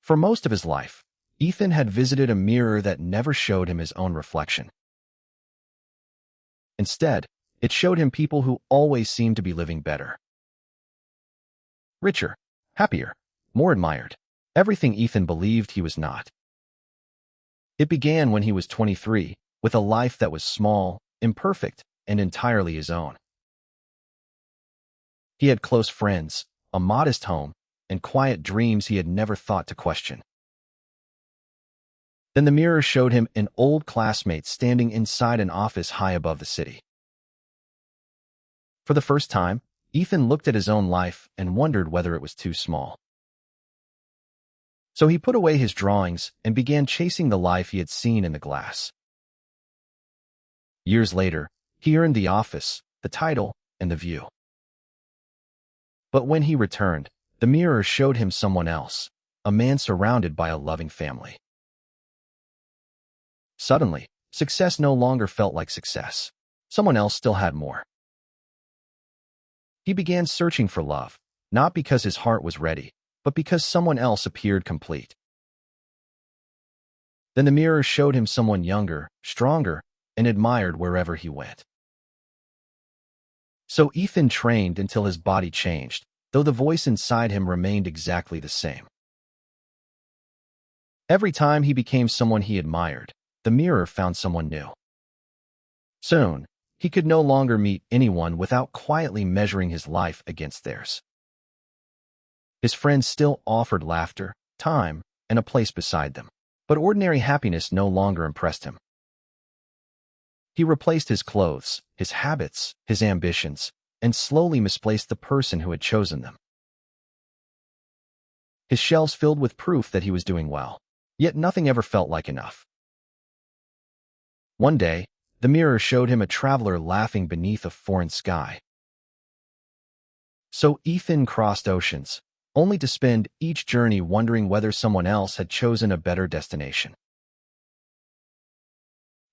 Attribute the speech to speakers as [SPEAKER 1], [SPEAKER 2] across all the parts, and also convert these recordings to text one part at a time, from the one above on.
[SPEAKER 1] For most of his life, Ethan had visited a mirror that never showed him his own reflection. Instead, it showed him people who always seemed to be living better. Richer, happier, more admired. Everything Ethan believed he was not. It began when he was 23, with a life that was small, imperfect, and entirely his own. He had close friends, a modest home, and quiet dreams he had never thought to question. Then the mirror showed him an old classmate standing inside an office high above the city. For the first time, Ethan looked at his own life and wondered whether it was too small. So he put away his drawings and began chasing the life he had seen in the glass. Years later, he earned the office, the title, and the view. But when he returned, the mirror showed him someone else, a man surrounded by a loving family. Suddenly, success no longer felt like success. Someone else still had more. He began searching for love, not because his heart was ready, but because someone else appeared complete. Then the mirror showed him someone younger, stronger, and admired wherever he went. So Ethan trained until his body changed, though the voice inside him remained exactly the same. Every time he became someone he admired, the mirror found someone new. Soon, he could no longer meet anyone without quietly measuring his life against theirs. His friends still offered laughter, time, and a place beside them, but ordinary happiness no longer impressed him. He replaced his clothes, his habits, his ambitions, and slowly misplaced the person who had chosen them. His shelves filled with proof that he was doing well, yet nothing ever felt like enough. One day, the mirror showed him a traveler laughing beneath a foreign sky. So Ethan crossed oceans, only to spend each journey wondering whether someone else had chosen a better destination.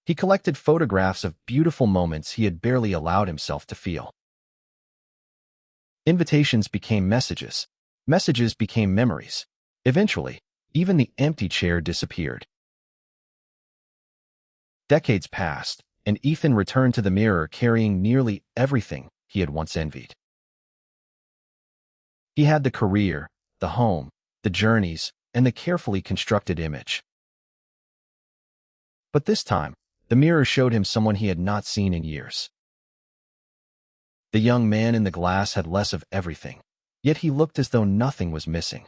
[SPEAKER 1] He collected photographs of beautiful moments he had barely allowed himself to feel. Invitations became messages. Messages became memories. Eventually, even the empty chair disappeared. Decades passed, and Ethan returned to the mirror carrying nearly everything he had once envied. He had the career, the home, the journeys, and the carefully constructed image. But this time, the mirror showed him someone he had not seen in years. The young man in the glass had less of everything, yet he looked as though nothing was missing.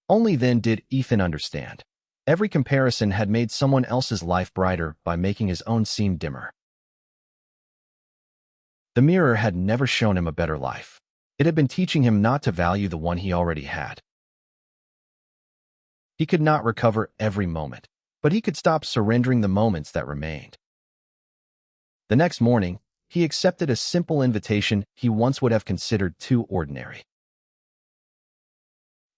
[SPEAKER 1] Only then did Ethan understand. Every comparison had made someone else's life brighter by making his own seem dimmer. The mirror had never shown him a better life. It had been teaching him not to value the one he already had. He could not recover every moment, but he could stop surrendering the moments that remained. The next morning, he accepted a simple invitation he once would have considered too ordinary.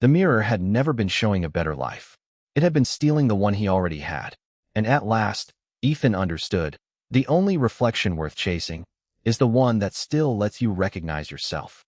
[SPEAKER 1] The mirror had never been showing a better life. It had been stealing the one he already had. And at last, Ethan understood, the only reflection worth chasing is the one that still lets you recognize yourself.